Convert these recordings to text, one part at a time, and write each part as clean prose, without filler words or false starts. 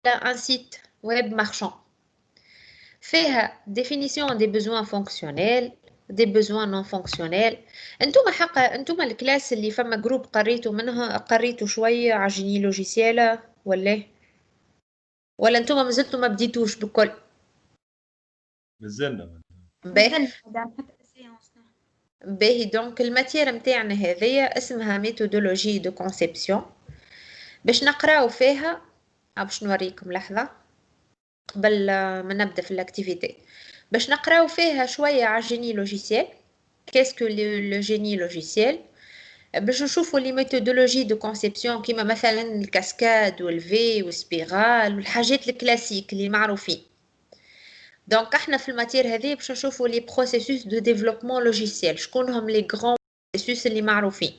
un site web marchand. فيها définition des besoins fonctionnels des besoins non fonctionnels. انتم حق انتم الكلاس اللي فما جروب قريتوا منها قريتوا شويه على جيني لوجيسيال ولا انتم مازلتوا ما بديتوش بالكل؟ مازلنا باهي باهي دونك الماتير نتاعنا هذيا اسمها ميثودولوجي دو كونسيبسيون. باش نقراو فيها باش نوريكم لحظه قبل ما نبدا في الاكتيفيتي. باش نقراو فيها شويه على الجيني لوجيسيال. كاسكو لو جيني لوجيسيال باش نشوفوا لي ميثودولوجي دو كونسيبسيون كيما مثلا الكاسكاد والفي والسبيرال والحاجات الكلاسيك اللي معروفين. دونك احنا في الماتير هذه باش نشوفوا لي بروسيسوس دو ديفلوبمون لوجيسيال شكون هم لي غران بروسيسوس اللي معروفين.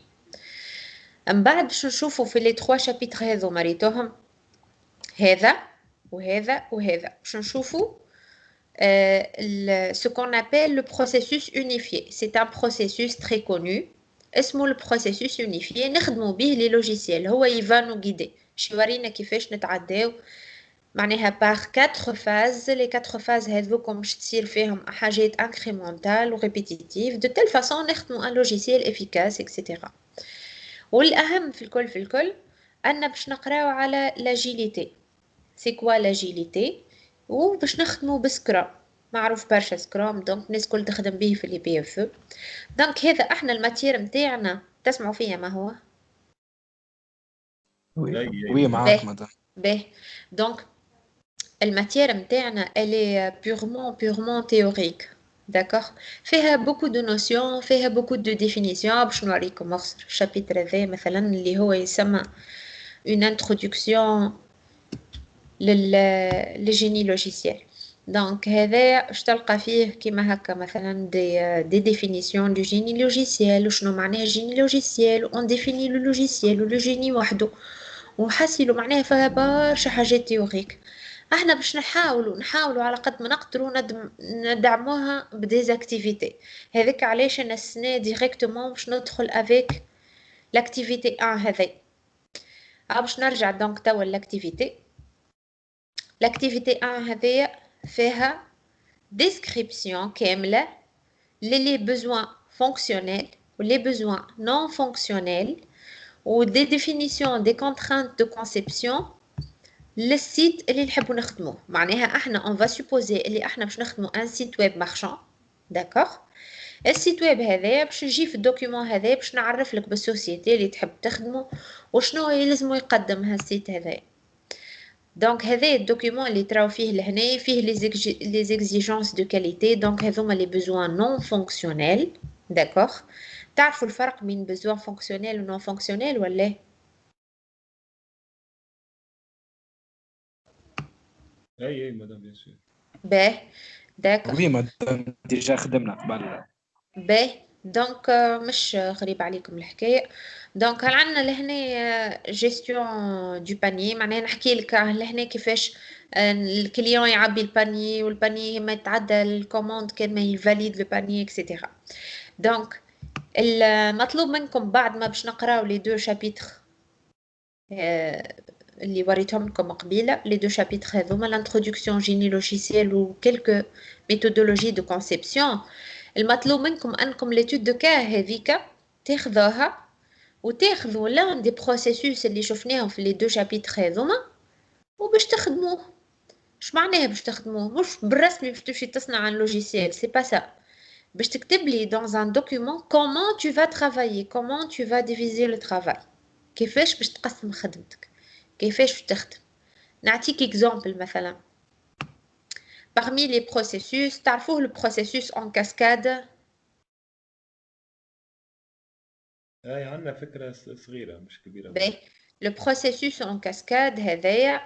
من بعد باش نشوفوا في لي 3 شابيتر هذو مريتوهم هذا وهذا وهذا باش نشوفوا ce qu'on appelle le processus unifié. C'est un processus très connu. اسمه le processus unifié. نخدموا به les logiciels. هو يفا nous guider. باش يورينا كيفاش نتعداو معناها par 4 phases. Les 4 phases هذوكم باش تصير فيهم حاجات incrémentales و répétitives de telle façon نخدموا un logiciel efficace etc. والأهم في الكل أن باش نقراو على l'agilité. C'est quoi l'agilité؟ وباش نخدموا بسكرام معروف برشا سكرام دونك الناس كل تخدم به في لي بي اف. دونك هذا احنا الماتير نتاعنا تسمعوا فيا ما هو وي معاك مدام باهي. دونك الماتير نتاعنا elle est purement théorique d'accord. فيها beaucoup de notions فيها beaucoup de définitions. باش نوريكم مختصر الشابيتر هذا مثلا اللي هو يسمى une introduction للجيني لوجيسيال. دونك هذا اش تلقى فيه كيما هكا مثلا دي ديفينيسيون دو جيني لوجيسيال وشنو معناه جيني لوجيسيال اون ديفيني لو لوجيسيال ولو جيني وحده وحاسيلو معناها فيها برشا حاجات تيوريك. احنا باش نحاولوا على قد ما نقدروا ندعموها بديزاكتيفيتي. هذاك علاش انا السنه ديريكتومون باش ندخل افيك لاكتيفيتي 1 هذي. باش نرجع دونك توا لاكتيفيتي. L'activité 1 هذه فيها description كاملة les besoins fonctionnels ou les besoins non fonctionnels ou des définitions des contraintes de conception للسيت اللي نحبوا نخدموه. معناها احنا on va supposer اللي احنا باش نخدموا un site web marchand d'accord. السيت ويب هذا باش نجي في الدوكيومون هذا باش نعرف لك بالسوسيتي اللي تحب تخدمه وشنو يلزمو يقدم هالسيت هذا. دونك هذا الدوكيومون اللي تراو فيه لهنا فيه لي زيكزيجونس دو كاليتي. دونك هذوما لي بوزوان نون فونكسيونيل داكوغ. تعرفوا الفرق بين بوزوان فونكسيونيل و نون فونكسيونيل ولا؟ اي مدام بيان سور. باه داكوغ وي مدام ديجا خدمنا قبل. باه دونك مش غريب عليكم الحكايه. دونك عندنا لهنا جيستيون دو باني. معناها نحكي لك لهنا كيفاش الكليون يعبي الباني والباني ما يتعدى الكوموند كان ما يفاليد لو باني اكسيتيرا. دونك المطلوب منكم بعد ما باش نقراو لي دو شابيتر اللي وريتهم لكم قبيله لي دو شابيتر هذوما لانتروداكسيون جيني لوجيسيال و كلكو ميثودولوجي دو كونسيبسيون. المطلوب منكم انكم ليتود دو كا هذيك تاخذوها وتاخذوا لان دي بروسيسوس اللي شفناهم في لي دو شابيتر هذوما وباش تخدموه. اش معناها باش تخدموه؟ مش بالرسمي باش تمشي تصنع ان لوجيسيال سي با سا. باش تكتب لي dans un document comment tu vas travailler comment tu vas diviser le travail. كيفاش باش تقسم خدمتك كيفاش باش تخدم. نعطيك اكزامبل مثلا parmi les processus تعرفوه le processus en cascade. عندنا فكرة صغيرة مش كبيرة. باهي لو بروسيسوس اون كاسكاد هذايا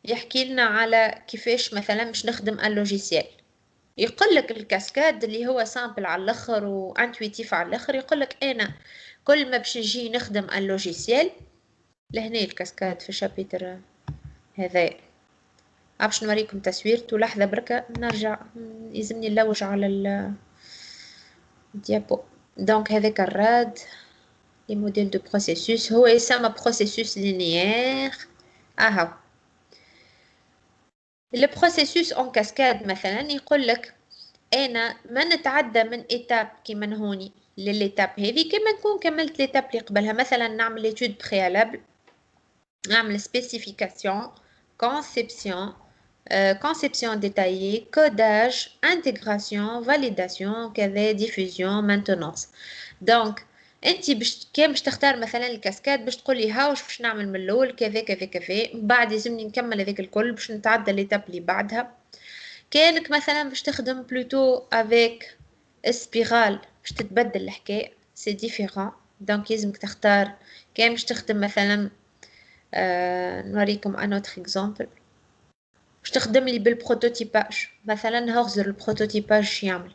يحكي لنا على كيفاش مثلا باش نخدم ان لوجيسيال. يقول لك الكاسكاد اللي هو سامبل على الاخر وانتويتيف على الاخر. يقول لك انا كل ما باش نجي نخدم ان لوجيسيال لهنا الكاسكاد في الشابيتر هذا باش نوريكم تصويرته. لحظه بركه نرجع يلزمني نلوج على الديابو. دونك هذاك الراد les modèles de processus هو يسمى processus linéaire. اهو البروسيسوس اون كاسكاد مثلا يقول لك انا ما نتعدى من ايتاب كيما هوني للإيتاب هذه كيما نكون كملت ليتاب اللي قبلها. مثلا نعمل ايتود بريالابل، نعمل سبيسيفيكاسيون، كونسيبسيون، conception détaillée, codage, intégration, validation, كذا diffusion, maintenance. دونك انت كان باش تختار مثلا الكاسكاد باش تقول لي ها واش باش نعمل من الاول كذا كذا كذا، من بعد لازمني نكمل هذاك الكل باش نتعدى ليتاب اللي بعدها. كانك مثلا باش تخدم بلوتو افيك سبيرال باش تتبدل الحكايه سي ديفيرون. دونك لازمك تختار. كان باش تخدم مثلا نوريكم ان اوتر اكزامبل. باش تخدم لي بالبروتوتيباج مثلا هغزر البروتوتيباج شو يعمل؟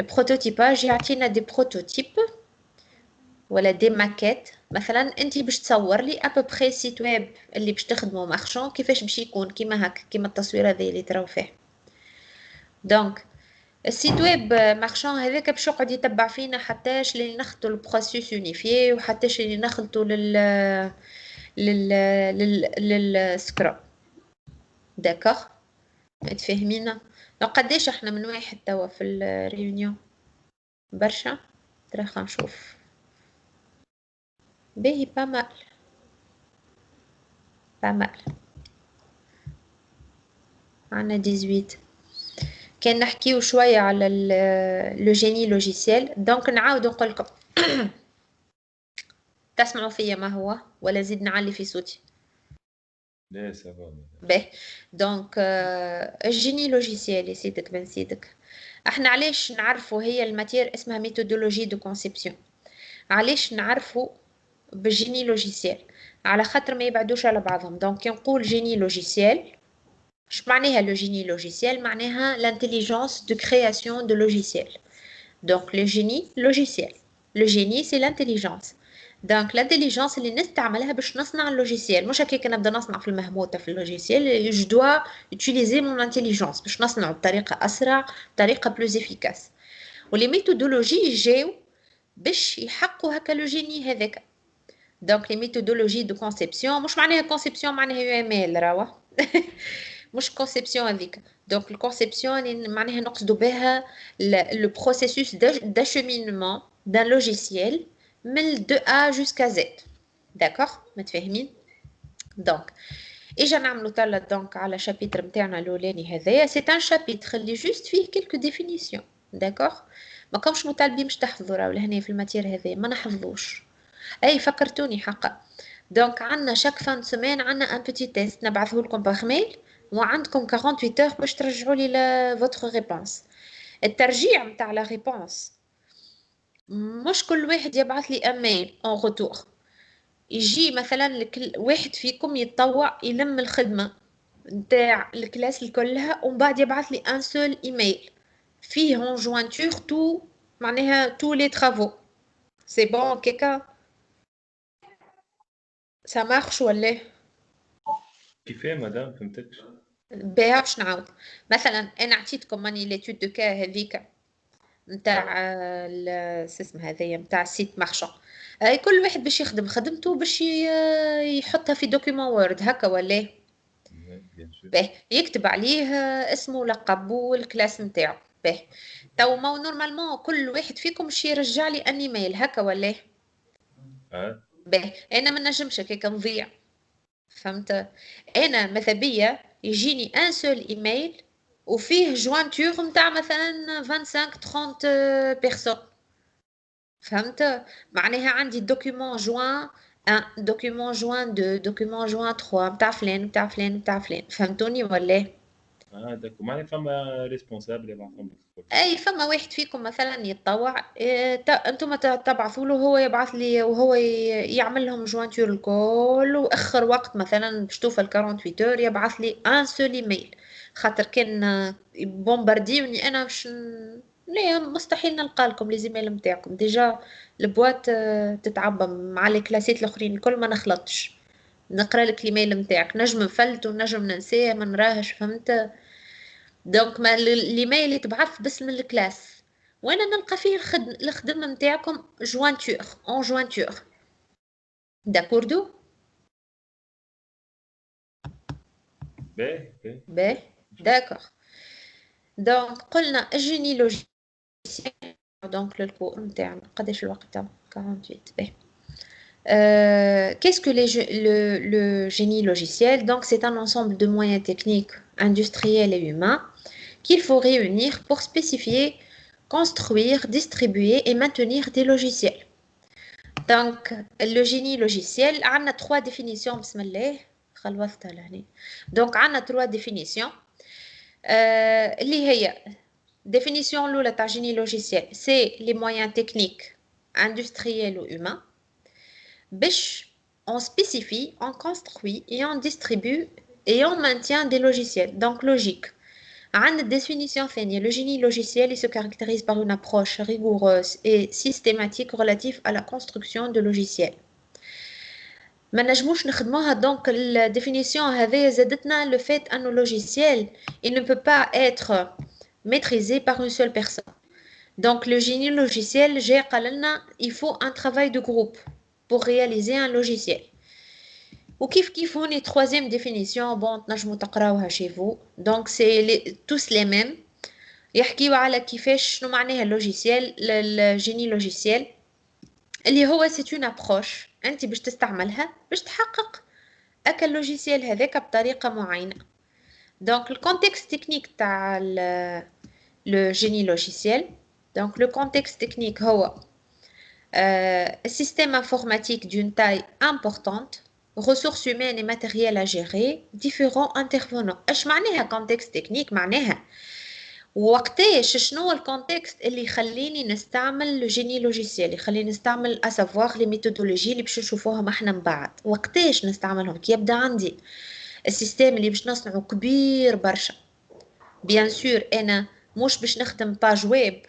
البروتوتيباج يعطينا دي بروتوتيب ولا دي ماكيت. مثلا انت باش تصور لي ابوبري سيت ويب اللي باش تخدمو مارشون كيفاش باش يكون كيما هكا كيما التصويره هذه اللي تراو فيه. دونك السيت ويب مارشون هذاك باش يقعد يتبع فينا حتىش اللي نخلطوا البروسيس يونيفيي وحتىش اللي نخلطوا للسكراب. داكوغ متفاهمين؟ لو قداش احنا من واحد توا في الريونيون؟ برشا. ترى خلينا نشوف. باهي بامال عنا 18. كان نحكيو شويه على لو جيني لوجيسيال. دونك نعاود نقول لكم تسمعوا فيا ما هو ولا زيد نعلي في صوتي؟ لا سافا. باهي. دونك الجيني لوجيسيال يسيدك بن سيدك. احنا علاش نعرفوا هي الماتير اسمها ميثودولوجي دو كونسيبسيون؟ علاش نعرفوا بالجيني لوجيسيال؟ على خاطر ما يبعدوش على بعضهم. دونك كي نقول جيني لوجيسيال اش معناها لو جيني لوجيسيال؟ معناها l'intelligence de création de logiciel. Donc le génie logiciel. Le génie c'est l'intelligence. دونك الانتليجنس اللي نستعملها باش نصنع اللوجيسيال. مش هكاك نبدا نصنع في المهموته في اللوجيسيال. جو دوا utiliser mon intelligence باش نصنعه بطريقه اسرع بطريقه بلوز افيكاس. ولي ميثودولوجي جاو باش يحققوا هكا لو جيني هذاك. دونك لي ميثودولوجي دو كونسيبسيون مش معناها كونسيبسيون معناها يو ام ال راهو مش كونسيبسيون هذيك. دونك الكونسيبسيون معناها نقصدوا بها لو بروسيسوس داشومينمون دان لوجيسيال من دو ا جوسكا زد. داكوغ متفاهمين؟ دونك اجا نعملو تالا دونك على شابيتر نتاعنا الاولاني هذايا. سي ان شابيتر اللي جوست فيه كلكو ديفينيسيون. داكوغ ما كومش مطالبين باش تحفظوا راهو لهنا في الماتير هذايا ما نحفظوش. اي فكرتوني حقا. دونك عندنا شاك فان سيمين عندنا ان بوتي تيست نبعثه لكم باغ ميل وعندكم 48 heures باش ترجعوا لي لا فوتر ريبونس. الترجيع نتاع لا ريبونس مش كل واحد يبعث لي ايميل اون روتور. يجي مثلا لكل واحد فيكم يتطوع يلم الخدمه نتاع الكلاس كلها ومن بعد يبعث لي ان سول ايميل فيه اون جوانتور تو معناها تو لي ترافو. سي بون كيكا سا مارش ولا؟ كيفاه مدام فهمتكش؟ باهي باش نعاود. مثلا انا عطيتكم ماني ليتود دو كا هذيك نتاع اسم هذايا نتاع السيت مارشون. كل واحد باش يخدم خدمته باش يحطها في دوكيومون وورد هكا ولا؟ بيان سور. باهي يكتب عليه اسمه ولقب والكلاس نتاعو. باهي تو ما نورمالمون كل واحد فيكم باش يرجع لي ان ايميل هكا ولا؟ باهي انا ما نجمش هكاك نضيع. فهمت؟ انا ماذا بيا يجيني ان سول ايميل وفيه جوانتور نتاع مثلا 25 30 بيرسون. فهمت؟ معناها عندي دوكيومون جوان 1 دوكيومون جوان 2 دوكيومون جوان 3 نتاع فلان نتاع فلان نتاع فلان. فهمتوني ولا؟ داكو معناها فما ريسبونسابل يبعثهم لك. اي فما واحد فيكم مثلا يتطوع انتم تبعثوا له هو يبعث لي وهو يعمل لهم جوانتور الكل واخر وقت مثلا باش توفى 48 اور يبعث لي ان سول ايميل. خاطر كان بومبارديوني انا مش لا مستحيل نلقى لكم لي زيميل نتاعكم ديجا. البوات تتعبى مع لي كلاسيت الاخرين الكل ما نخلطش نقرا لك الايميل نتاعك نجم نفلت ونجم ننساه ما نراهش. فهمت؟ دونك ما الايميل يتبعث باسم الكلاس وانا نلقى فيه الخدمه نتاعكم جوانتور اون جوانتور. داكوردو؟ باهي باهي d'accord. Donc قلنا الجيني logiciel. Donc le cours نتاعنا قداش الوقت 48 باهي. Qu'est-ce que le génie logiciel? Donc, c'est un ensemble de moyens techniques, industriels et humains qu'il faut réunir pour spécifier, construire, distribuer et maintenir des logiciels. Donc, le génie logiciel, on a trois définitions. Bismillah. Donc, on a trois définitions. Définition de génie logiciel, c'est les moyens techniques, industriels ou humains. On spécifie, on construit et on distribue et on maintient des logiciels. Donc, logique. Une définition finie. Le génie logiciel il se caractérise par une approche rigoureuse et systématique relative à la construction de logiciels. ما نجموش نخدموها donc la définition هذه زادتنا le fait un logiciel il ne peut pas être maîtrisé par une seule personne. Donc le génie logiciel j'ai قال لنا il faut un travail de groupe pour réaliser un logiciel. وكيف هوني troisième définition bon تنجموا تقراوها chez vous. Donc c'est tous les mêmes. يحكيوا على كيفاش شنو معناها اللوجيسيال الجيني لوجيسيال اللي هو c'est une approche انت باش تستعملها باش تحقق هكا اللوجيسيال هذاك بطريقه معينه. Donc le contexte technique تاع le génie logiciel. Donc le contexte technique هو un système informatique d'une taille importante, ressources humaines et matériel à gérer, différents intervenants. ايش معناها contexte technique؟ معناها وقتاش شنو الكونتكست اللي يخليني نستعمل لو جيني لوجيسيال يخليني نستعمل اسافوار لي ميثودولوجي اللي باش نشوفوهم احنا من بعد. وقتاش نستعملهم؟ كي يبدا عندي السيستم اللي باش نصنعه كبير برشا بيان سور انا مش باش نخدم باج ويب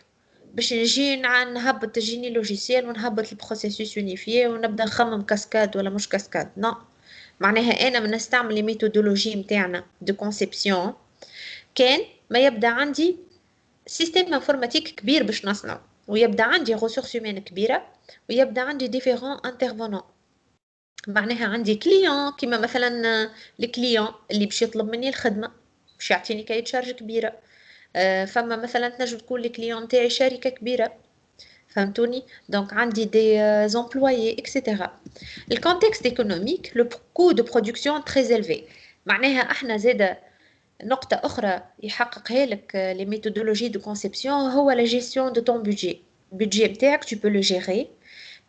باش نجي نهبط الجيني لوجيسيال ونهبط البروسيسوس يونيفيي ونبدا نخمم كاسكاد ولا مش كاسكاد. نو معناها انا من نستعمل لي ميثودولوجي نتاعنا دو كونسيبسيون كان ما يبدا عندي سيستم انفورماتيك كبير باش نصنعه ويبدا عندي ريسورس هيومين كبيره ويبدا عندي ديفيرون انترفونون. معناها عندي كليون كيما مثلا الكليون اللي باش يطلب مني الخدمه باش يعطيني كاي تشارج كبيره. فما مثلا تنجم تكون الكليون تاعي شركه كبيره فهمتوني. دونك عندي دي امبلويي اكسيتيرا. الكونتكست ايكونوميك لو كو دو برودكسيون تري إليفي. معناها احنا زاده نقطة أخرى يحققها لك les méthodologies de conception هو la gestion de ton budget. budget بتاعك tu peux le gérer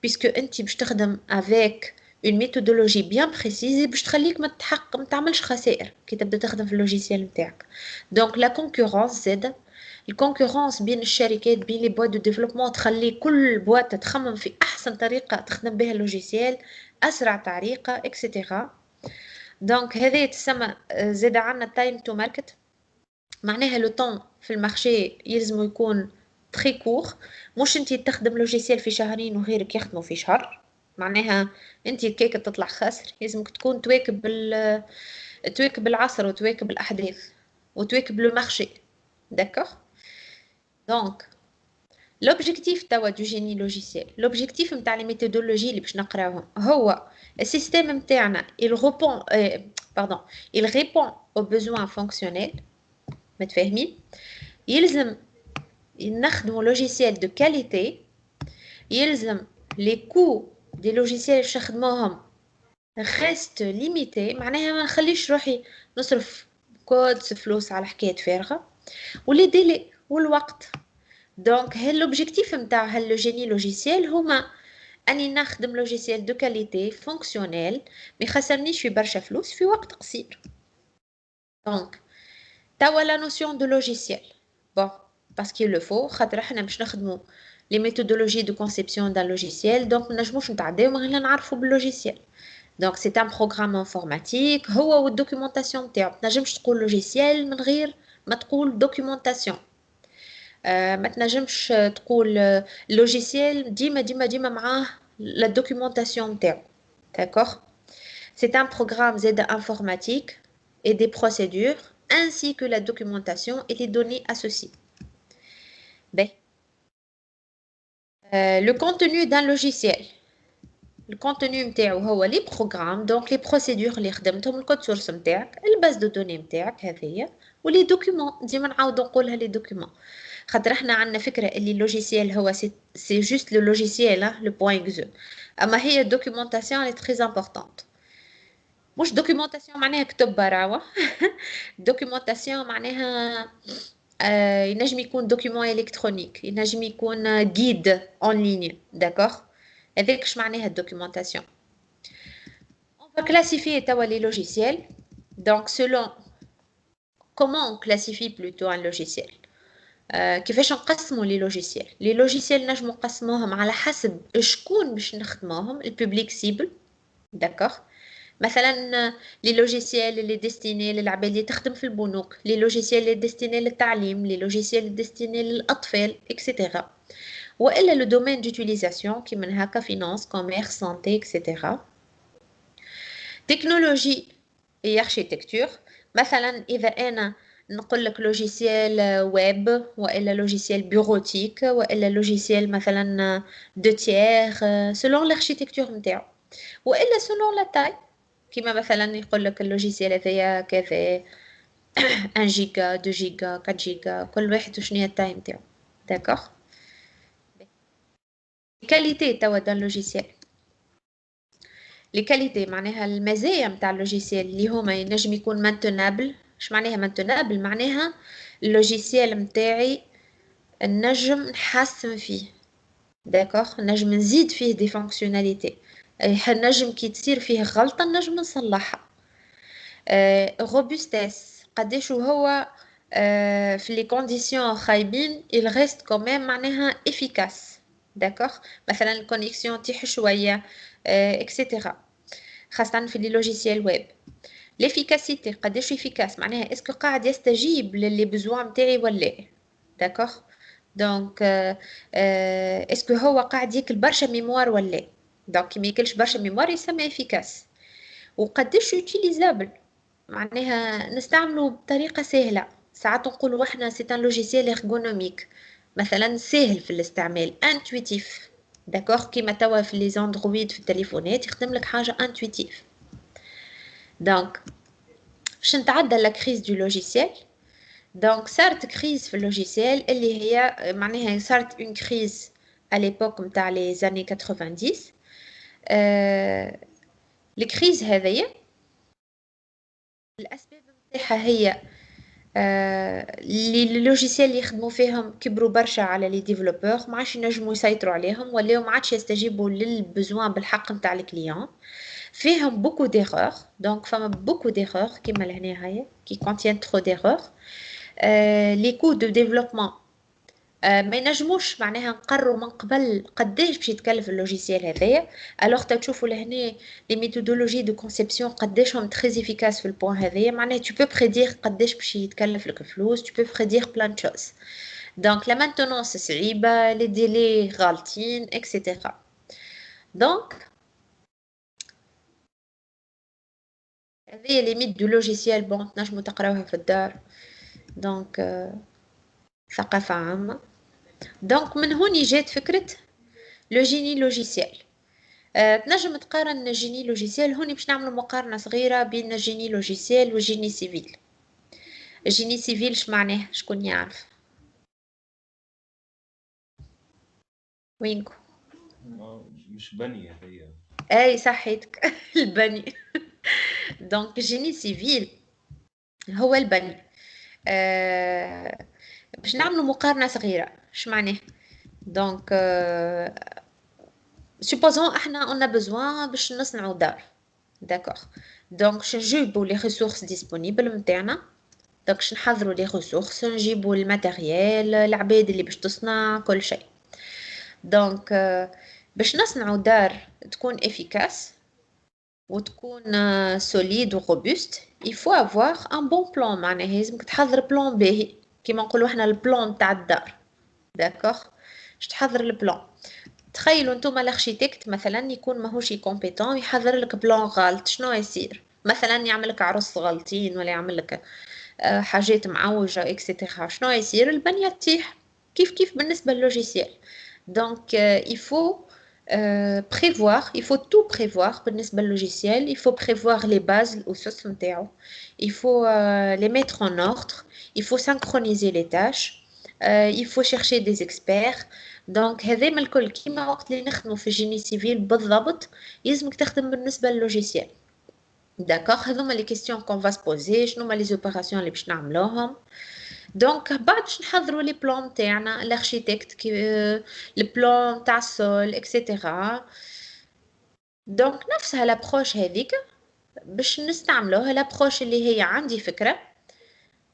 puisque أنت باش تخدم avec une méthodologie bien précise باش تخليك ما تعملش خسائر كي تبدا تخدم في اللوجيسيال بتاعك. donc la concurrence زادة الكونكورونس بين الشركات بين لي بواد دو ديفلوبمون تخلي كل بواد تخمم في أحسن طريقة تخدم بها اللوجيسيال أسرع طريقة إكسيتيرا. دونك هذا يتسمى زاد عندنا تايم تو ماركت. معناها لو طون في المارشي يلزم يكون تري كور. مش انت تخدم لوجيسيال في شهرين وغيرك يخدموا في شهر. معناها انت كيك تطلع خاسر. لازمك تكون تواكب العصر وتواكب الاحداث وتواكب لو مارشي. داكوغ. دونك لوبجيكتيف توا دو جيني لوجيسيال لوبجيكتيف نتاع لي ميثودولوجي اللي باش نقراوهم هو السيستم نتاعنا il répond aux besoins fonctionnels. متفاهمين؟ يلزم نخدموا لوجيسيال دو كاليتي. يلزم لي كو دي لوجيسيال باش نخدموهم ريست ليميتي. معناها ما نخليش روحي نصرف كودس فلوس على حكاية فارغة. ولي ديلي والوقت. دونك هاللوبجيكتيف نتاع هاللو جيني لوجيسيال هما اني نخدم لوجيسيال دو كاليتي فونكسيونيل ما يخسرنيش في برشا فلوس في وقت قصير. دونك توا لا نوسيون دو لوجيسيال بون باسكو لو فو خاطر احنا باش نخدموا لي ميثودولوجي دو كونسيبسيون دان لوجيسيال دونك ما نجموش نتعداو من غير نعرفوا باللوجيسيال. دونك سي ان بروغرام انفورماتيك هو والدوكيومونطاسيون نتاعو. ما تنجمش تقول لوجيسيال من غير ما تقول دوكيومونطاسيون. ما تنجمش تقول لوجيسيال ديما معاه la documentation نتاعو. D'accord? C'est un programme Z informatique et des procédures ainsi que la documentation et les données associées. Le contenu d'un logiciel. الكونتوني نتاعو هو لي بروغرام دونك لي بروسيدور اللي خدمتهم الكود سورس نتاعك الباز دو دوني نتاعك هذيا ولي دوكيومون ديما نعاودو نقولها لي دوكيومون خاطر احنا عندنا فكره اللي اللوجيسيال هو سي جوست لو لوجيسيال لو بوين اكزو اما هي الدوكيومونطاسيون لي تري امبورطونت مش دوكيومونطاسيون معناها كتب براوه دوكيومونطاسيون معناها ينجم يكون دوكيومون الكترونيك ينجم يكون جيد اون ليني داكوغ هذاك اش معناها الدوكيومونطاسيون on va classifier توا les logiciels donc selon comment on classifie plutôt un logiciel كيفاش نقسموا لي لوجيسيال لي لوجيسيال نجموا نقسموهم على حسب شكون باش نخدموهم البوبليك سيبل داكوغ مثلا لي لوجيسيال اللي ديستيني للعباد اللي تخدم في البنوك لي لوجيسيال اللي ديستيني للتعليم لي لوجيسيال اللي ديستيني للاطفال اكسيتيرا والا لو دومين ديوتيليزاسيون كي من هكا فينانس كوميرس سانتي اكسيتيرا تكنولوجي اي اركيتكتور مثلا اذا انا نقول لك لوجيسيال ويب والا لوجيسيال بيروتيك والا لوجيسيال مثلا دو تيير سولون الاركيتكتور نتاعو والا سولون لا تاي كيما مثلا يقول لك اللوجيسيال هذايا كذا 1 جيجا 2 جيجا 4 جيجا كل واحد وشنو هي التاي نتاعو داكوغ كاليتي توا دان لوجيسيال لي كاليتي معناها المزايا نتاع اللوجيسيال اللي هما ينجم يكون مانتونابل اش معناها مانتونابل معناها اللوجيسيال نتاعي نجم نحسن فيه داكوغ نجم نزيد فيه دي فونكسيوناليتي نجم كي تصير فيه غلطه نجم نصلحها روبوستيس قداش هو في لي كونديسيون خايبين il reste quand même معناها efficace داكوغ مثلا الكونيكسيون تيح شويه اكسيتيرا خاصه في لي لوجيسيال ويب ليفيكاسيتي قداش افيكاس معناها اسكو قاعد يستجيب للي بزوان نتاعي ولا داكوغ دونك اسكو هو قاعد ياكل برشا ميموار ولا دونك كي ما ياكلش برشا ميموار يسمى افيكاس وقداش يوتيليزابل معناها نستعملوا بطريقه سهله ساعات نقولوا احنا سي ان لوجيسيال ايرغونوميك مثلا سهل في الاستعمال انتويتيف داكوغ كيما توا في لي زاندرويد في التليفونات يخدم لك حاجه انتويتيف دونك باش نتعدى لا كريز دو لوجيسيال دونك صارت كريز في اللوجيسيال اللي هي معناها صارت اون كريز à l'époque نتاع لي زاني 90 الكريز هذيا الاسباب نتاعها هي لي لوجيسيال اللي يخدموا فيهم كبروا برشا على لي ديفلوبور ما عادش ينجموا يسيطروا عليهم ولاو ما عادش يستجيبوا للبزوان بالحق نتاع الكليون فيهم beaucoup d'erreurs donc فما beaucoup d'erreurs كيما لهنا هاي qui contiennent trop d'erreurs les coûts de développement ما ينجموش معناها نقرروا من قبل قداش باش يتكلف اللوجيسيال هذايا الوغ تشوفوا لهنا لي ميثودولوجي دو كونسيبسيون قداشهم تري افيكاس في البوين هذايا معناها tu peux prédire قداش باش يتكلف لك فلوس tu peux prédire plein de choses donc la maintenance صعيبه les délais غالطين etc donc هذه لي ميث دو لوجيسيال بون تنجموا تقراوها في الدار دونك ثقافه عامه دونك من هوني جات فكرة لو جيني لوجيسيال تنجم تقارن الجيني لوجيسيال هوني باش نعمل مقارنة صغيرة بين الجيني لوجيسيال والجيني سيفيل الجيني سيفيل اش معناه شكون يعرف وينكو مش بني هي اي صحيتك البني دونك الجيني سيفيل هو البني باش نعملوا مقارنة صغيرة اش معناه دونك supposons احنا on a besoin باش نصنعوا دار داكوغ دونك باش نجيبوا لي ريسورس ديسپونيبل نتاعنا دونك باش نحضروا لي ريسورس نجيبوا الماتيريال العباد اللي باش تصنع كل شيء دونك باش نصنعوا دار تكون افيكاس وتكون سوليد وروبوست il faut avoir un bon plan معناها لازمك تحضر بلان باهي كيما نقولوا احنا البلان تاع الدار داكوغ باش تحضر البلان تخيلوا نتوما الاركيتكت مثلا يكون ماهوش كومبيتون يحضر لك بلان غلط شنو يصير مثلا يعمل لك عرس غلطين ولا يعمل لك حاجات معوجه اكسيتيرا شنو يصير البنيه تطيح كيف بالنسبه للوجيسيال دونك il faut prévoir, il faut tout prévoir بالنسبة لللوجيسيال. Il faut prévoir les bases الأسس نتاعو. Il faut les mettre en ordre. Il faut synchroniser les tâches. Il faut chercher des experts. دونك هذا الكل كيما وقت اللي نخدموا في الجيني سيفيل بالضبط يلزمك تخدم بالنسبة لللوجيسيال. داكوغ هذوما لي كيستيون كون فا سبوزي شنو هما لي زوبيراسيون اللي باش نعملوهم. دونك بعد باش نحضروا لي بلان تاعنا الاركيتكت كي البلان تاع السول اكسيتيرا. دونك نفسها لابروش هذيك باش نستعملوها لابروش اللي هي عندي فكرة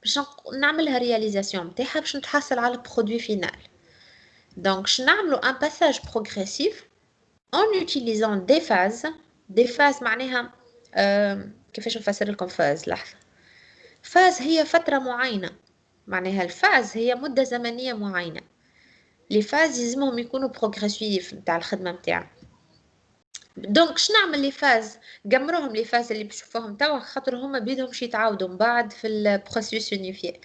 باش نعملها رياليزاسيون نتاعها باش نتحصل على برودوي فينال. دونك باش نعملوا ان باساج بروغريسيف en utilisant des phases معناها كيفاش نفسر لكم فاز لحظة. فاز هي فترة معينة، معناها الفاز هي مدة زمنية معينة. لي فاز يلزمهم يكونوا بروغريسيف نتاع الخدمة نتاعنا. دونك شنو نعمل لي فاز؟ قمروهم لي فاز اللي بتشوفوهم توا خاطر هما بيدهم شي يتعاودوا من بعد في البروسيس يونيفيي.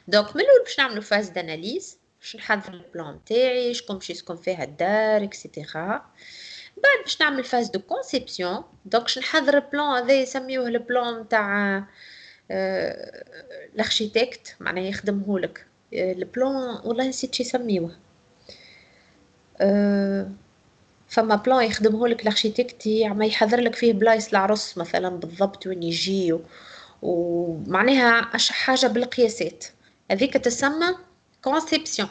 دونك من الاول باش نعملوا فاز داناليز باش نحضر البلان تاعي شكون باش يسكن فيها الدار اكسيتيرا. بعد باش نعمل فاز دو كونسيبسيون. دونك باش نحضر البلان هذا يسميوه البلان تاع الاركيتكت معناه يخدمهولك البلان والله نسيت شو يسميوه. فما بلان يخدمهولك الاركيتكت ما يحضر لك فيه بلايص العرس مثلا بالضبط وين يجي ومعناها حاجة بالقياسات هذيك تسمى كونسيبسيون.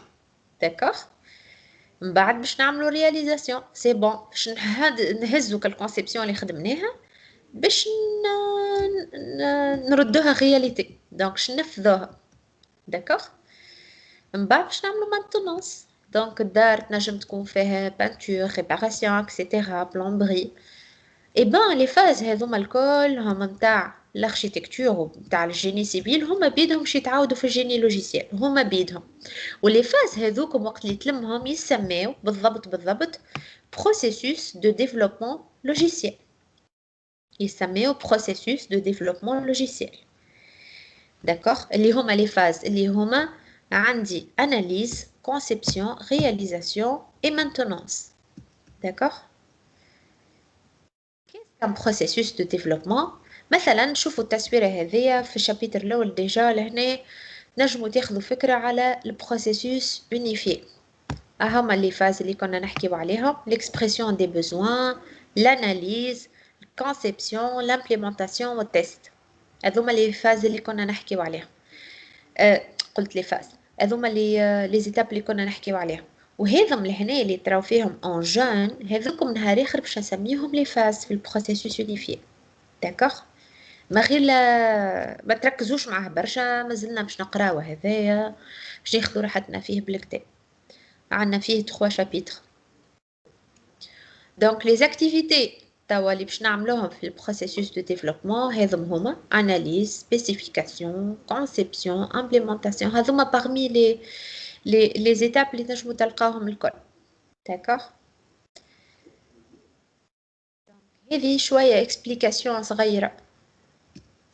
داكوغ من بعد باش نعملوا رياليزاسيون سي بون باش نهزوا الكونسيبسيون اللي خدمناها باش نردوها رياليتي. دونك باش ننفذوها. داكوغ من بعد باش نعملوا مانتونونس. دونك الدار تنجم تكون فيها بانتور ريباراسيون اكسيتيرا بلومبري. اي بان لي فاز هذوما الكل هما نتاع الاركيتكتور ونتاع الجيني سيفيل هما بيدهم باش يتعاودوا في الجيني لوجيسيال هما بيدهم. ولي فاز هذوكم وقت اللي تلمهم يسميو بالضبط بروسيسوس دو ديفلوبمون لوجيسيال. يسميو بروسيسوس دو ديفلوبمون لوجيسيال. داكوغ اللي هما لي فاز اللي هما عندي اناليز conception, réalisation et maintenance. D'accord? Qu'est-ce qu'un processus de développement? مثلا نشوفوا التصويرة هذيا في الشابيتر الأول ديجا لهنا نجموا تاخذوا فكرة على البروسيسوس يونيفي. هما اللي فاز اللي كنا نحكيو عليهم l'expression des besoins, l'analyse, conception, l'implémentation والتست. هذوما اللي فاز اللي كنا نحكيو عليهم. قلت لي فاز هذوما لي زيتاب اللي كنا نحكيو عليهم وهذم لهنا اللي تراو فيهم اون جون هذوكم نهار اخر باش نسميهم لي فاز في البروسيسوس يونيفي. داكوغ ما غير ما تركزوش معاه برشا مازلنا باش نقراوه هذايا باش ناخذوا راحتنا فيه بالكتاب. عندنا فيه 3 شابيتر. دونك لي زاكتيفيتي توا اللي باش نعملوهم في البروسيسوس دو ديفلوبمون هذم هما اناليز سبيسيفيكاسيون كونسيبسيون امبليمونطاسيون هذوما parmi les étapes اللي نجمو تلقاوهم الكل. داكوغ هذه شويه اكسبليكاسيون صغيره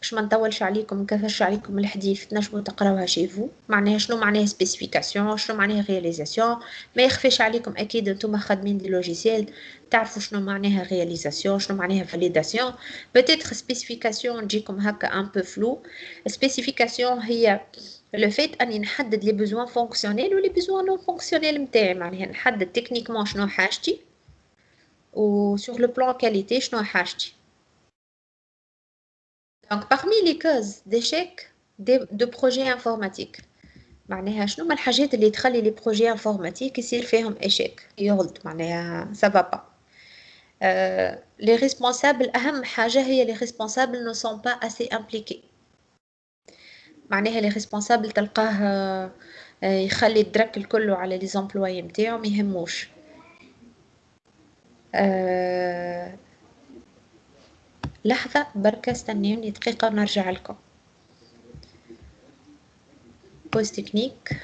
باش ما نطولش عليكم نكثرش عليكم الحديث تنجموا تقراوها شيفو. معناها شنو معناها سبيسيفيكاسيون شنو معناها رياليزاسيون. ما يخفيش عليكم اكيد انتم خادمين دي لوجيسيال تعرفوا شنو معناها رياليزاسيون شنو معناها فاليداسيون. بتيتر سبيسيفيكاسيون تجيكم هكا ان بو فلو. سبيسيفيكاسيون هي لو فيت اني نحدد لي بيزوان فونكسيونيل ولي بيزوان نون فونكسيونيل نتاعي. معناها نحدد تكنيكمون شنو حاجتي و سور لو بلان كاليتي شنو حاجتي. Donc, parmi les causes d'échec de projets informatiques, معناها شنو هما الحاجات اللي تخلي لي بروجي انفورماتيك يصير فيهم إيشيك يغلط معناها ça va pas. Les responsables أهم حاجة هي les responsables ne sont pas assez impliqués. معناها les responsables تلقاه يخلي الدرك الكل على les employés نتاعو ما يهموش. لحظة بركة استنوني دقيقة ونرجع لكم. Pause technique.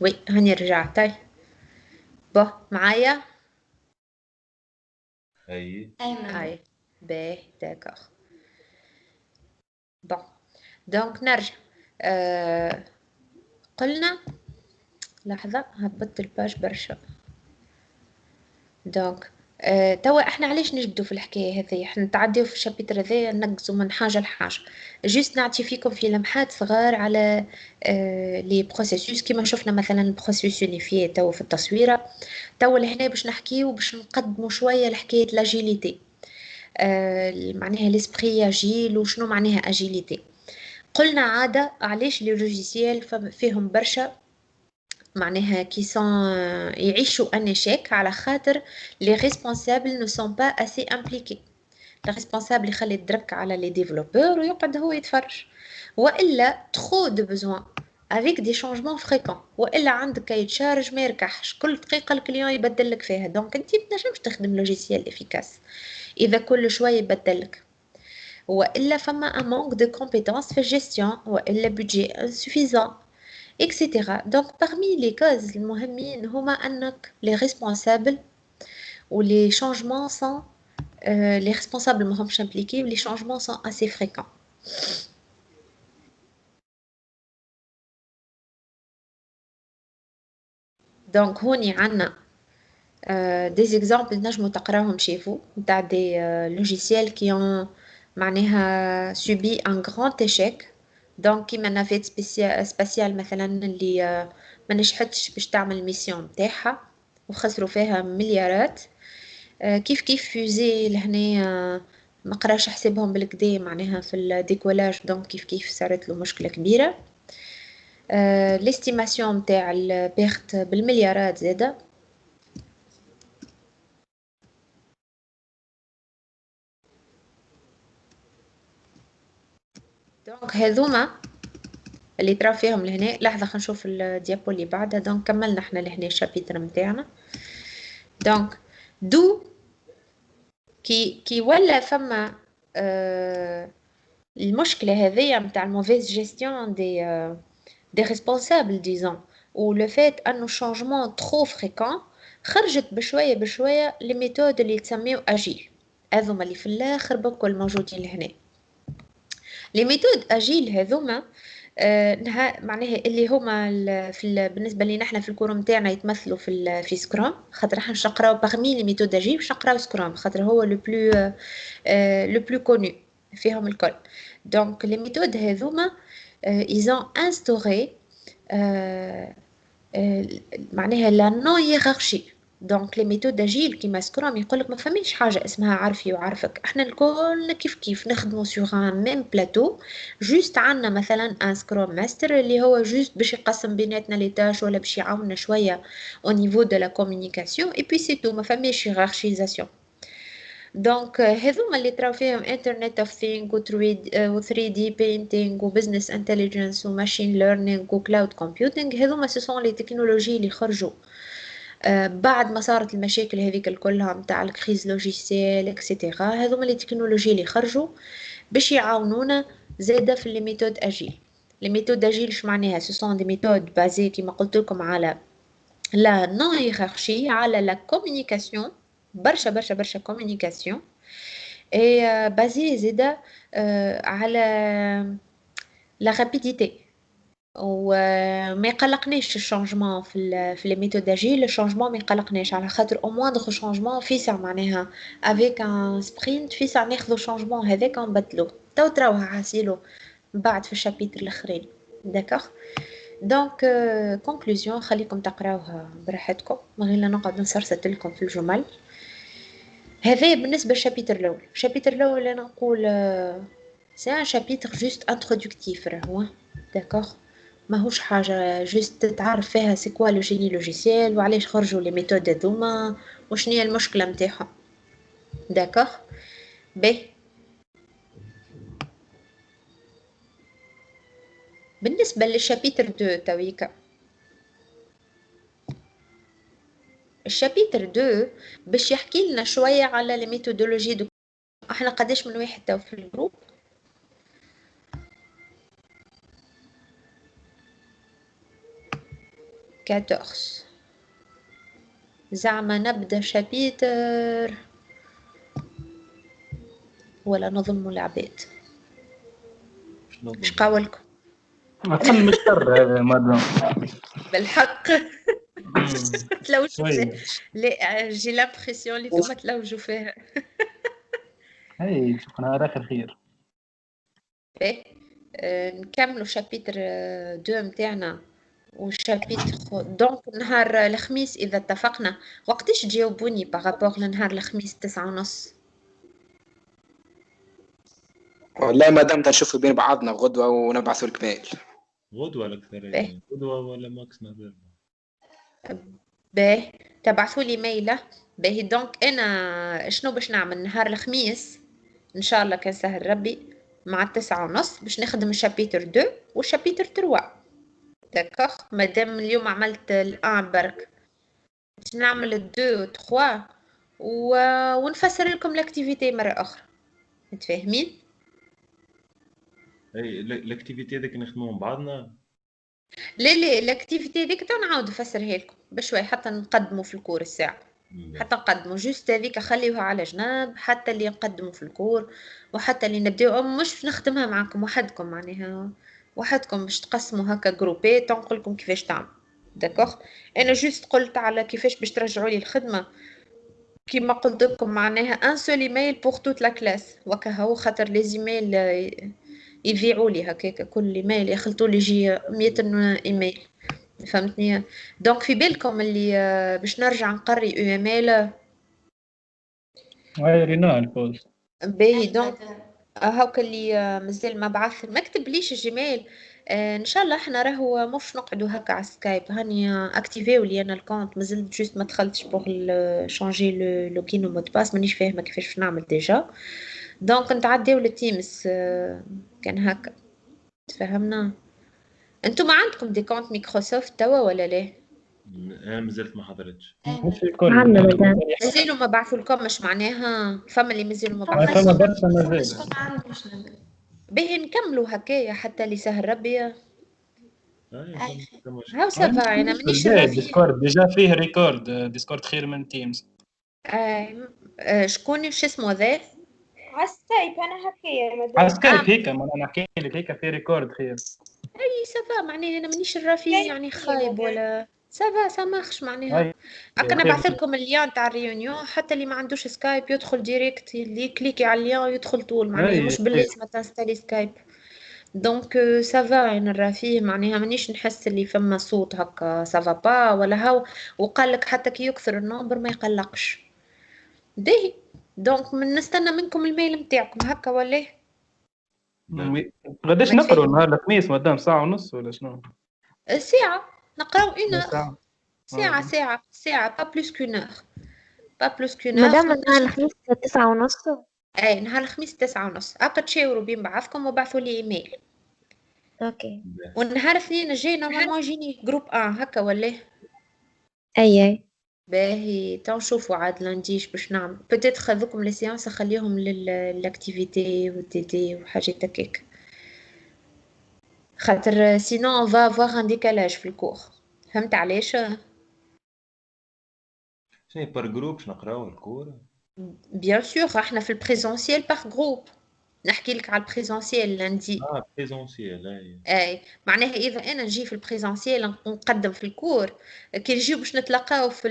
وي هاني رجعت طيب بو معايا اي هاي باهي داكوغ بون دونك نرجع قلنا لحظة هبطت الباج برشا دونك توا احنا علاش نجبدوا في الحكايه هذه احنا نتعديو في الشابيتر هذايا ننقزوا من حاجه لحاجه جوست نعطي فيكم في لمحات صغار على لي بروسيسوس كيما شفنا مثلا البروسيسوس يونيفيي توا في التصويره توا لهنا باش نحكيو باش نقدموا شويه لحكايه لاجيليتي معناها ليسبري اجيل وشنو معناها اجيليتي قلنا عاده علاش لي لوجيسيال فيهم برشا معناها كي سون يعيشوا ان échec على خاطر les responsables ne sont pas assez impliqués le responsable يخلي الدرك على les développeurs ويقعد هو يتفرج والا trop de besoin avec des changements fréquents والا عندك كي تشارج ما يركحش كل دقيقه الكليون يبدل لك فيها دونك انت ما تنجمش تخدم لوجيسيال افيكاس اذا كل شويه يبدل لك والا فما un manque de compétences في gestion والا budget insuffisant etc. Donc, parmi les causes المهمين هما أنك les responsables ou les changements sont les responsables مهمش impliqués ou les changements sont assez fréquents. Donc, هوني عنا des exemples نجمو تقراهم chez vous نتاع des logiciels qui ont معناها subi un grand échec. دونك كيما نافيت سبيسيال مثلا اللي ما نجحتش باش تعمل الميسيون نتاعها وخسروا فيها مليارات كيف فوزي لهنا ما قراش حسابهم بالكدا معناها في الديكولاج دونك كيف صارت له مشكله كبيره الاستيماسيون نتاع البيرت بالمليارات زاده دونك هذوما اللي ترى فيهم لهنا لحظه خلينا نشوف الديابو اللي بعدها دونك كملنا احنا لهنا الشابيتر نتاعنا دونك دو كي ولا فما المشكله هذيا نتاع الموفيز جيستيون دي ريسبونسابل ديزون و لو فات انه شانجمون ترو فريكون خرجت بشويه لي ميثود اللي تسميو اجيل هذوما اللي في الاخر بكل موجودين لهنا لي ميثود اجيل هذوما معناها اللي هما بالنسبه لي نحن في الكورم تاعنا يتمثلوا في سكرام خاطر احنا باش نقراو باغمي لي ميثود اجيل باش نقراو سكرام خاطر هو لو بلو كونو فيهم الكل دونك لي ميثود هذوما ils ont instauré معناها لا نو هيرارشي دونك لي ميثود اجيل كيما سكرام يقولك ما فماش حاجه اسمها عارفي وعارفك احنا الكل كيف نخدموا سور ان ميم بلاتو جوست عندنا مثلا ان سكرام ماستر اللي هو جوست باش يقسم بيناتنا لي تاش ولا باش يعاوننا شويه او نيفو دو لا كومونيكاسيون اي بي سي تو ما فماش هيرارشيزاسيون دونك هذوما اللي تراو فيهم انترنت اوف ثينغ و 3 دي بينتينغ و بزنس انتليجنس و ماشين ليرنينغ و كلاود كومبيوتينغ هذوما سوسون لي تكنولوجي اللي خرجوا بعد ما صارت المشاكل هذيك كلها نتاع الكريز لوجيسيال اكسيتيرا هذوما لي تكنولوجي اللي خرجوا باش يعاونونا زاده في لي ميثود اجيل لي ميثود اجيل شو معناها سوسون دي ميثود بازي كيما قلت لكم على لا نون هيرارشي على لا كومونيكاسيون برشا كومونيكاسيون اي بازي زاده على لا رابيديتي وما يقلقنيش الشانجمون في لي ميثود اجيل الشانجمون ما يقلقنيش على خاطر او موندغ شانجمون فيسع معناها افيك ان سبرينت فيسع ناخذ شانجمون هذاك ونبدلو تراوها حاسيلو بعد في الشابيتر الاخرين داكوغ دونك كونكلوزيون خليكم تقراوها براحتكم من غير لا نقعد نسرسط لكم في الجمل هذا بالنسبه للشابيتر الاول الشابيتر الاول انا نقول سي ان شابيتر جوست انترودكتيف راهو داكوغ ماهوش حاجه جوست تعرف فيها سي كوا لو جيني لوجيسيال وعلاش خرجوا لي ميثود هذوما وشنو هي المشكله نتاعهم داكوغ باهي بالنسبه للشابيتر 2 تويكا الشابيتر 2 باش يحكي لنا شويه على لي ميثودولوجي احنا قداش من واحد تو في الجروب 14 زعما نبدا شابيتر ولا نظلموا العباد؟ اش قولكم؟ أقل من الشر هذا مادام. بالحق تلوجوا فيها. لا جي لامبرسيون اللي انتم تلوجوا فيها. هاي شوفنا على آخر خير. باهي نكملوا شابيتر 2 متاعنا والشابيتر دونك نهار الخميس اذا اتفقنا. وقتاش تجاوبوني بارابور لنهار الخميس 9:30؟ والله مادام تنشوفوا بين بعضنا غدوة ونبعثوا لك ميل. غدوة الأكثر يعني غدوة ولا ماكس نهار. باهي تبعثوا لي ميلة. باهي دونك انا شنو باش نعمل نهار الخميس ان شاء الله كان سهل ربي مع 9:30 باش نخدم الشابيتر 2 والشابيتر 3. داكوغ مادام اليوم عملت الان برك باش نعمل 2 و 3 ونفسر لكم الاكتيفيتي مرة اخرى. متفاهمين؟ اي الاكتيفيتي هذيك نخدموهم بعضنا. لا الاكتيفيتي هذيك تو نعاود نفسرها لكم بشوي حتى نقدموا في الكور الساعه. حتى نقدموا جوست هذيك خليوها على جنب حتى اللي نقدموا في الكور وحتى اللي نبداو مش نخدمها معكم وحدكم معناها وحدكم باش تقسموا هكا جروبات نقول لكم كيفاش تعمل. داكوغ انا جوست قلت على كيفاش باش ترجعوا لي الخدمه كيما قلت لكم معناها ان سول ايميل بور توت لا كلاس وكهو خاطر لي ايميل يبيعوا لي هكاك كل ايميل يخلطوا لي يجي 100 ايميل. فهمتني؟ دونك في بالكم اللي باش نرجع نقري او ايميل. هاي رينا الفوز. باهي دونك هاوك اللي مازال ما بعث ما كتبليش الجيميل. ان شاء الله احنا راهو مش نقعدوا هكا على سكايب هاني اكتيفيو لي انا الكونت مازلت جوست ما دخلتش بوغ شونجي لو لوغين ومود باس مانيش فاهمه كيفاش نعمل ديجا. دونك نتعداو للتيمز كان هكا تفهمنا. انتم عندكم دي كونت مايكروسوفت توا ولا لا؟ انا مازلت ما حضرتش. مش الكل. مازالوا ما بعثوا لكم مش معناها فما اللي مازالوا ما فما بعثوش. برشا مازال. باهي نكملوا هكايا حتى اللي سهل ربي. هاو هاي سافا انا مانيش رافيه. ديسكورد ديجا فيه ريكورد. ديسكورد خير من تيمز. شكون شو اسمه ذا؟ على سكايب انا هكايا على سكايب هيك ما انا نحكي لك هيك في ريكورد خير. اي سافا معناها انا مانيش رافيه يعني خايب ولا سافا سامخش معناها. انا بعث لكم اللين تاع الريونيون حتى اللي ما عندوش سكايب يدخل ديريكت اللي كليكي على اللين يدخل طول معناها مش باللازم تنستالي سكايب. دونك سافا انا رافيه معناها مانيش نحس اللي فما صوت هكا سافا با ولا هاو. وقال لك حتى كي يكثر النمبر ما يقلقش. باهي دونك نستنى منكم الميل نتاعكم هكا ولا غاديش نقروا نهار الخميس مادام ساعة ونص ولا شنو؟ ساعة نقراو ساعة با بلوس كون اور با بلوس كون اور. مادام نهار الخميس 9:30. اي نهار الخميس 9:30 هكا تشاوروا بين بعضكم وبعثوا لي ايميل. اوكي. والنهار الاثنين الجاي نورمالمون يجيني جروب هكا ولا اي باهي تنشوفوا عاد لانديش باش نعمل بوتيت خذوكم لي سيانس خليهم للاكتيفيتي والديدي وحاجات هكاك خاطر سينون اون فا افوار ان ديكالاج في الكور. فهمت علاش؟ شنو بار جروب باش نقراو الكور؟ بيان سور احنا في البريزونسيال باغ جروب. نحكي لك على البريزونسيال لاندي. بريزونسيال اي معناها اذا انا نجي في البريزونسيال نقدم في الكور كي نجيو باش نتلاقاو في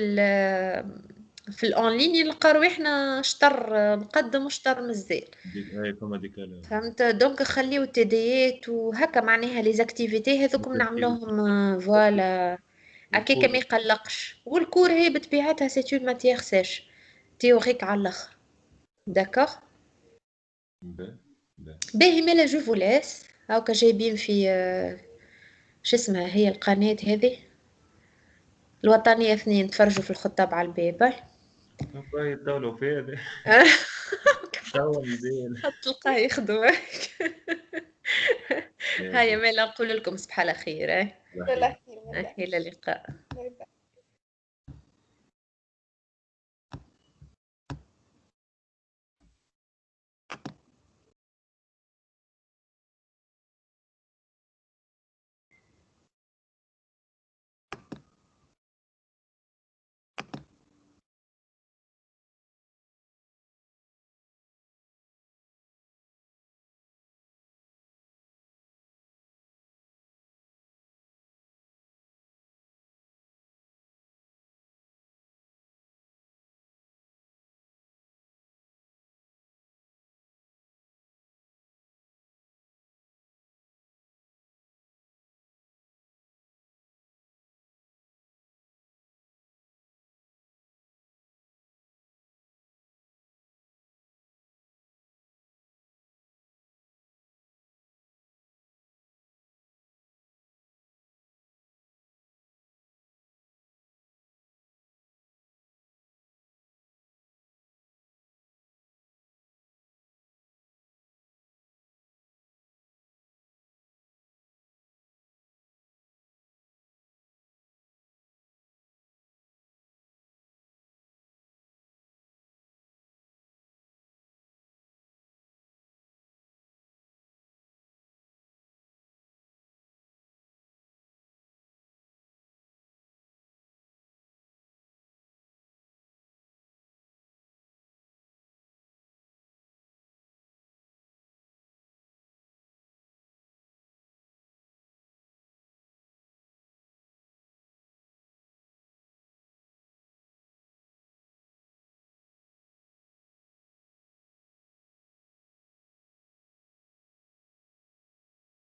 الاون لين نلقاو روحنا شطر مقدم وشطر مزال. اي فما ديكالاج. فهمت دونك خليو التديات وهكا معناها لي زاكتيفيتي هذوكم نعملوهم فوالا هكاك ما يقلقش. والكور هي بطبيعتها سي اون ماتيير سيش تيوريك على الاخر. داكوغ باهي مالا جو فولاس هاكا جايبين في شو اسمها هي القناة هذه الوطنية 2 تفرجوا في الخطاب على الباب. باهي يطولوا فيه هذا. توا مزيان. تلقاه يخدم. هيا مالا نقول لكم صباح الخير. الله يخير. إلى اللقاء.